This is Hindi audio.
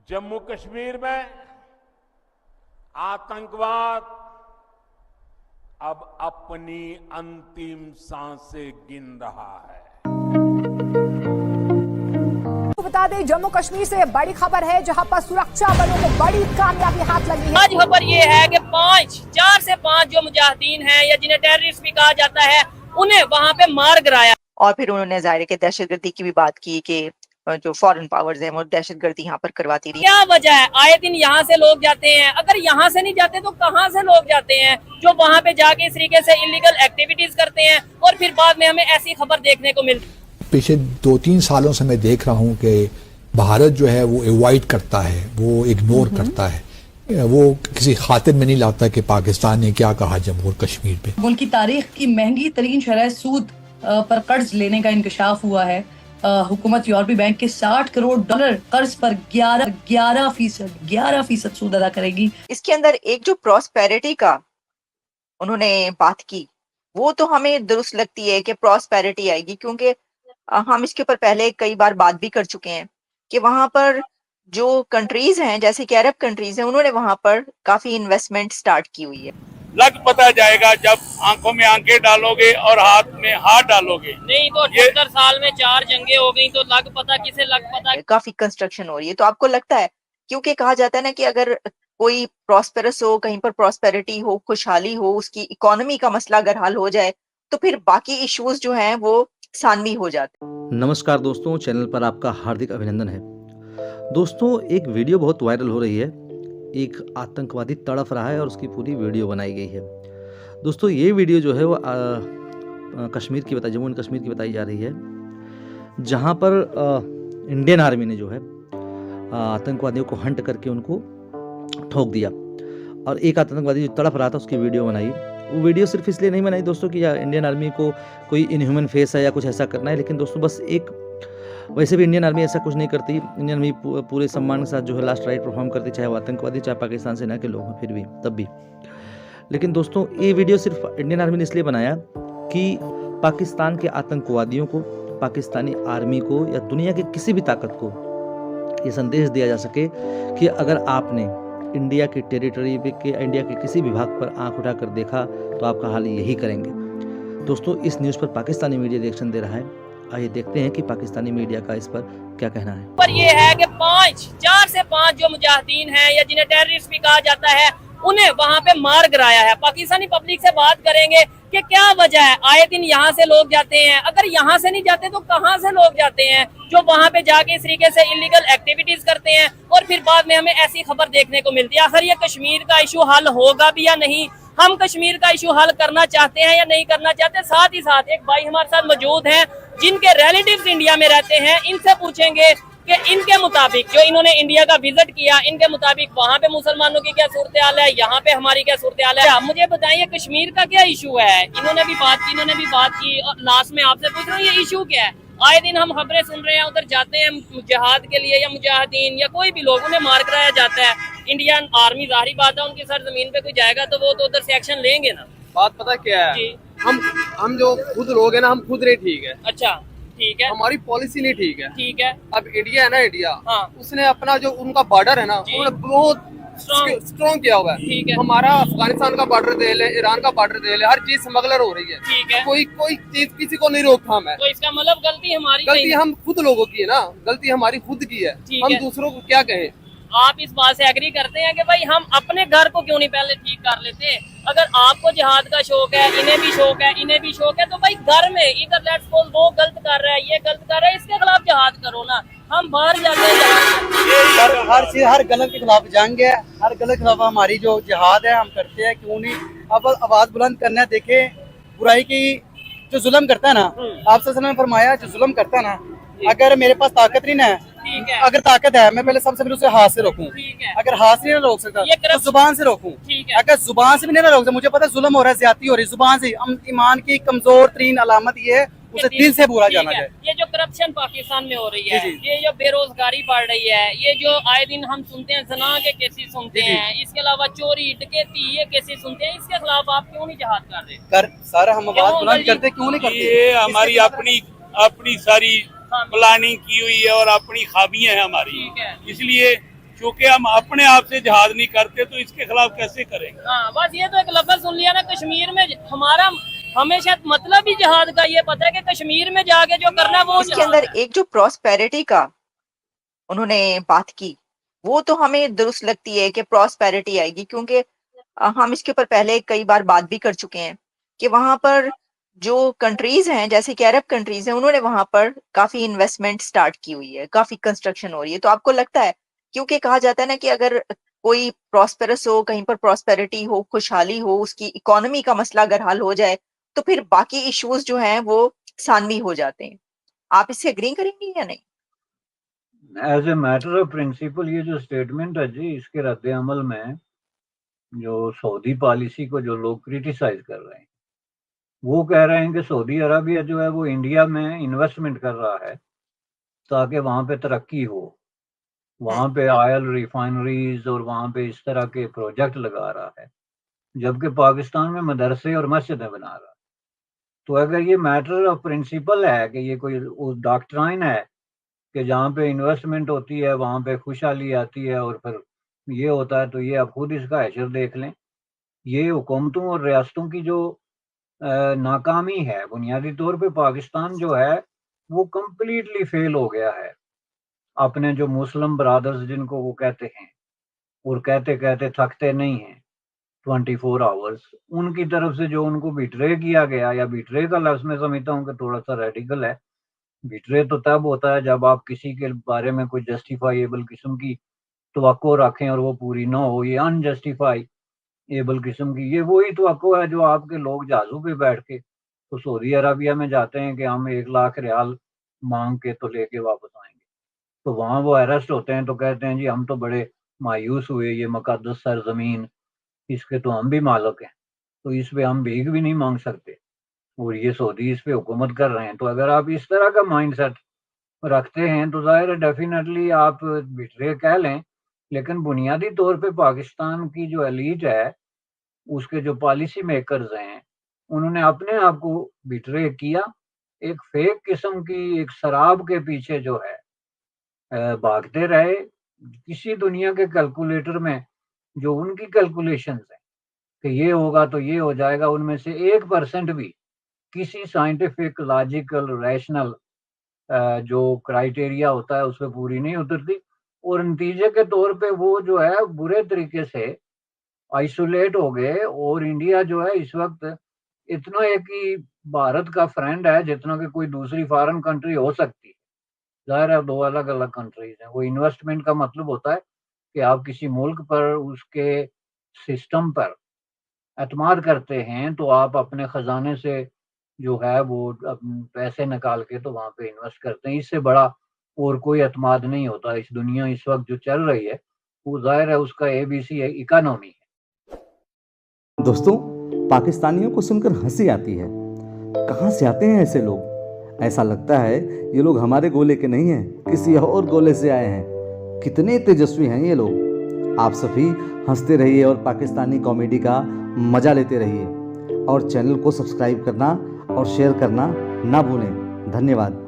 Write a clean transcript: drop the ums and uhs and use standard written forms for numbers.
जम्मू कश्मीर में आतंकवाद अब अपनी अंतिम सांसें गिन रहा है। बता दें, जम्मू कश्मीर से बड़ी खबर है जहां पर सुरक्षा बलों को बड़ी कामयाबी हाथ लगी है। आज खबर ये है कि 4 से 5 जो मुजाहिदीन हैं या जिन्हें टेररिस्ट भी कहा जाता है, उन्हें वहां पे मार गिराया। और फिर उन्होंने जाहिर है कि दहशतगर्दी की भी बात की कि जो फॉरेन पावर्स हैं वो दहशतगर्दी यहाँ पर करवाती रही। क्या वजह है? आए दिन यहाँ से लोग जाते हैं, अगर यहाँ से नहीं जाते तो कहाँ से लोग जाते हैं जो वहाँ पे जाके इस तरीके से इलीगल एक्टिविटीज करते हैं और फिर बाद में हमें ऐसी खबर देखने को मिलती है। पिछले 2-3 सालों से मैं देख रहा हूँ कि भारत जो है वो अवॉइड करता है, वो इग्नोर करता है, वो किसी खातिर में नहीं लाता कि पाकिस्तान ने क्या कहा जम्मू और कश्मीर पे। मुल्क की तारीख की महंगी तरीन शरह सूद पर कर्ज लेने का इंकशाफ हुआ है। हुकूमत यूरोपीय बैंक के $60 करोड़ कर्ज पर 11% सूद अदा करेगी। इसके अंदर एक जो प्रॉस्पेरिटी का उन्होंने बात की वो तो हमें दुरुस्त लगती है कि प्रॉस्पेरिटी आएगी, क्योंकि हम इसके ऊपर पहले कई बार बात भी कर चुके हैं कि वहां पर जो कंट्रीज हैं जैसे कि अरब कंट्रीज हैं, उन्होंने वहां पर काफी इन्वेस्टमेंट स्टार्ट की हुई है। लग पता जाएगा जब आंखों में आंखें डालोगे और हाथ में हाथ डालोगे। नहीं तो 78 साल में 4 जंगें हो गई तो लग पता किसे लग पता। काफी कंस्ट्रक्शन हो रही है, तो आपको लगता है, क्योंकि कहा जाता है ना कि अगर कोई प्रॉस्पेरस हो, कहीं पर प्रॉस्पेरिटी हो, खुशहाली हो, उसकी इकोनॉमी का मसला अगर हल हो जाए तो फिर बाकी इश्यूज जो हैं वो सानवी हो जाते हैं। नमस्कार दोस्तों, चैनल पर आपका हार्दिक अभिनंदन है। दोस्तों, एक वीडियो बहुत वायरल हो रही है। एक आतंकवादी तड़प रहा है और उसकी पूरी वीडियो बनाई गई है। दोस्तों, ये वीडियो जो है वो कश्मीर की जम्मू एंड कश्मीर की बताई जा रही है, जहां पर इंडियन आर्मी ने जो है आतंकवादियों को हंट करके उनको ठोक दिया और एक आतंकवादी जो तड़प रहा था उसकी वीडियो बनाई। वो वीडियो सिर्फ इसलिए नहीं बनाई दोस्तों कि यार इंडियन आर्मी को कोई इनह्यूमन फेस है या कुछ ऐसा करना है, लेकिन दोस्तों बस एक, वैसे भी इंडियन आर्मी ऐसा कुछ नहीं करती। इंडियन आर्मी पूरे सम्मान के साथ जो है लास्ट राइट परफॉर्म करती, चाहे वो आतंकवादी चाहे पाकिस्तान सेना के लोग हैं, फिर भी तब भी। लेकिन दोस्तों, ये वीडियो सिर्फ इंडियन आर्मी ने इसलिए बनाया कि पाकिस्तान के आतंकवादियों को, पाकिस्तानी आर्मी को या दुनिया की किसी भी ताकत को ये संदेश दिया जा सके कि अगर आपने इंडिया की टेरिटरी पे के इंडिया के किसी भी भाग पर आंख उठाकर देखा तो आपका हाल यही करेंगे। दोस्तों, इस न्यूज़ पर पाकिस्तानी मीडिया रिएक्शन दे रहा है। आइए देखते हैं कि पाकिस्तानी मीडिया का इस पर क्या कहना है। पर ये है कि 4 से 5 जो मुजाहिदीन हैं या जिन्हें टेररिस्ट भी कहा जाता है, उन्हें वहां पे मार गिराया है। पाकिस्तानी पब्लिक से बात करेंगे कि क्या वजह है? आए दिन यहाँ से लोग जाते हैं, अगर यहाँ से नहीं जाते तो कहाँ से लोग जाते हैं जो वहाँ पे जाके इस तरीके से इलीगल एक्टिविटीज करते हैं और फिर बाद में हमें ऐसी खबर देखने को मिलती है। आखिर ये कश्मीर का इशू हल होगा भी या नहीं? हम कश्मीर का इशू हल करना चाहते हैं या नहीं करना चाहते? साथ ही साथ एक भाई हमारे साथ मौजूद हैं जिनके रिलेटिव्स इंडिया में रहते हैं। इनसे पूछेंगे कि इनके मुताबिक, जो इन्होंने इंडिया का विजिट किया, इनके मुताबिक वहाँ पे मुसलमानों की क्या सूरत हाल है, यहाँ पे हमारी क्या सूरत हाल है। मुझे बताइए कश्मीर का क्या इशू है? इन्होंने भी बात की और लास्ट में आपसे पूछ रहा हूँ ये इशू क्या है? आए दिन हम खबरें सुन रहे हैं, उधर जाते हैं जिहाद के लिए या मुजाहिदीन या कोई भी लोग, उन्हें मार कराया जाता है। इंडियन आर्मी, जाहिर बात है उनकी सर जमीन पे कोई जाएगा तो वो तो उधर से एक्शन लेंगे ना। बात पता क्या है जी? हम जो खुद लोग हैं ना, हम खुद नहीं ठीक है। अच्छा, ठीक है, हमारी पॉलिसी नहीं ठीक है। ठीक है। अब इंडिया है ना, इंडिया हाँ, उसने अपना जो उनका बॉर्डर है ना बहुत स्ट्रॉन्ग किया हुआ है। ठीक है। हमारा अफगानिस्तान का बॉर्डर दे ले, ईरान का बॉर्डर दे ले, हर चीज स्मगलर हो रही है। ठीक है। कोई चीज किसी को नहीं रोकथाम है। तो इसका मतलब गलती हमारी, गलती हम खुद लोगों की है ना, गलती हमारी खुद की है। हम दूसरों को क्या कहें? आप इस बात से एग्री करते हैं कि भाई हम अपने घर को क्यों नहीं पहले ठीक कर लेते? अगर आपको जिहाद का शौक है, इन्हें भी शौक है, इन्हें भी शौक है, तो भाई घर में इधर लेट्स सपोज वो गलत कर रहा है, ये गलत कर रहा है, इसके खिलाफ जिहाद करो ना। हम बाहर जाते हैं, हर चीज, हर गलत के खिलाफ जंग है, हर गलत के खिलाफ हमारी जो जिहाद है हम करते हैं, क्यों नहीं? अब आवाज बुलंद करना है। देखे बुराई की जो जुल्म करता है ना, आप सल्लल्लाहु अलैहि वसल्लम ने फरमाया जो जुल्म करता है ना, अगर मेरे पास ताकत नहीं है, अगर ताकत है मैं पहले सबसे पहले उसे हाथ से रोकूं। अगर हाथ से नहीं रोक सकता तो जुबान से रोकूं। अगर जुबान से भी नहीं रोक सकता, मुझे पता है जुल्म हो रहा है, ज्यादती हो रही है, जुबान से। हम ईमान की कमजोर तरीन अलामत ये है, उसे दिल से बुरा जाना चाहिए। ये जो करप्शन पाकिस्तान में हो रही है, ये जो बेरोजगारी बढ़ रही है, ये जो आए दिन हम सुनते हैं जना के केसेस सुनते हैं, इसके अलावा चोरी डकैती ये केसेस सुनते हैं, इसके खिलाफ आप क्यों नहीं जिहाद कर रहे? सर हम आवाज बुलंद करते क्यों नहीं करते? ये हमारी अपनी सारी प्लानिंग की हुई है और अपनी खामियां हैं हमारी, इसलिए क्योंकि हम अपने आप से जिहाद नहीं करते तो इसके खिलाफ कैसे करेंगे। हाँ, बस ये तो एक लफ्ज सुन लिया ना, कश्मीर में हमारा हमेशा मतलब ही जिहाद का ये पता है कि कश्मीर में जाके जो करना वो इसके अंदर एक जो प्रॉस्पेरिटी का उन्होंने बात की वो तो हमें दुरुस्त लगती है कि प्रॉस्पेरिटी आएगी, क्योंकि हम इसके ऊपर पहले कई बार बात भी कर चुके हैं कि वहां पर जो कंट्रीज हैं जैसे कि अरब कंट्रीज हैं उन्होंने वहां पर काफी इन्वेस्टमेंट स्टार्ट की हुई है, काफी कंस्ट्रक्शन हो रही है। तो आपको लगता है, क्योंकि कहा जाता है ना कि अगर कोई प्रॉस्पेरस हो, कहीं पर प्रॉस्पेरिटी हो, खुशहाली हो, उसकी इकोनॉमी का मसला अगर हल हो जाए तो फिर बाकी इश्यूज जो हैं वो सानवी हो जाते हैं। आप इससे एग्री करेंगे या नहीं? As a matter of principle ये जो स्टेटमेंट है जी, इसके रद्द अमल में जो सऊदी पॉलिसी को जो लोग क्रिटिसाइज कर रहे हैं वो कह रहे हैं कि सऊदी अरबिया जो है वो इंडिया में इन्वेस्टमेंट कर रहा है ताकि वहाँ पे तरक्की हो, वहाँ पे ऑयल रिफाइनरीज और वहाँ पे इस तरह के प्रोजेक्ट लगा रहा है, जबकि पाकिस्तान में मदरसे और मस्जिदें बना रहा है। तो अगर ये मैटर ऑफ प्रिंसिपल है कि ये कोई डॉक्ट्राइन है कि जहाँ पे इन्वेस्टमेंट होती है वहाँ पे खुशहाली आती है और फिर ये होता है, तो ये आप खुद इसका हशर देख लें। ये हुकूमतों और रियासतों की जो नाकामी है, बुनियादी तौर पे पाकिस्तान जो है वो कम्प्लीटली फेल हो गया है अपने जो मुस्लिम ब्रादर्स जिनको वो कहते हैं और कहते कहते थकते नहीं हैं 24 आवर्स, उनकी तरफ से जो उनको बिट्रे किया गया, या बिट्रे का लफ्ज़ मैं समझता हूँ कि थोड़ा सा रेडिकल है। बिट्रे तो तब होता है जब आप किसी के बारे में कोई जस्टिफाइबल किस्म की तवक्को रखें और वो पूरी ना हो। ये अनजस्टिफाइबल किस्म की, ये वही तवक्को है जो आपके लोग जहाज़ों पे बैठ के तो सऊदी अरबिया में जाते हैं कि हम 1 लाख रियाल मांग के तो लेके वापस आएंगे, तो वहाँ वो अरेस्ट होते हैं तो कहते हैं जी हम तो बड़े मायूस हुए, ये मुकद्दस सरजमीन इसके तो हम भी मालिक हैं, तो इस पे हम भीख भी नहीं मांग सकते और ये सऊदी इस पे हुकूमत कर रहे हैं। तो अगर आप इस तरह का माइंडसेट रखते हैं तो जाहिर है डेफिनेटली आप बिट्रे कह लें, लेकिन बुनियादी तौर पे पाकिस्तान की जो एलीट है, उसके जो पॉलिसी मेकर्स हैं, उन्होंने अपने आप को बिट्रे किया। एक फेक किस्म की एक शराब के पीछे जो है भागते रहे। किसी दुनिया के कैलकुलेटर में जो उनकी कैलकुलेशंस हैं कि ये होगा तो ये हो जाएगा, उनमें से 1% भी किसी साइंटिफिक लॉजिकल रैशनल जो क्राइटेरिया होता है उस पर पूरी नहीं उतरती और नतीजे के तौर पे वो जो है बुरे तरीके से आइसोलेट हो गए। और इंडिया जो है इस वक्त इतना एक ही भारत का फ्रेंड है जितना कि कोई दूसरी फॉरेन कंट्री हो सकती है। जाहिर है 2 अलग अलग कंट्रीज हैं। वो इन्वेस्टमेंट का मतलब होता है कि आप किसी मुल्क पर उसके सिस्टम पर एतमाद करते हैं तो आप अपने खजाने से जो है वो पैसे निकाल के तो वहाँ पे इन्वेस्ट करते हैं। इससे बड़ा और कोई एतमाद नहीं होता। इस दुनिया इस वक्त जो चल रही है वो जाहिर है उसका ABC इकोनॉमी है। दोस्तों, पाकिस्तानियों को सुनकर हंसी आती है। कहाँ से आते हैं ऐसे लोग? ऐसा लगता है ये लोग हमारे गोले के नहीं हैं, किसी और गोले से आए हैं। कितने तेजस्वी हैं ये लोग। आप सभी हंसते रहिए और पाकिस्तानी कॉमेडी का मजा लेते रहिए और चैनल को सब्सक्राइब करना और शेयर करना ना भूलें। धन्यवाद।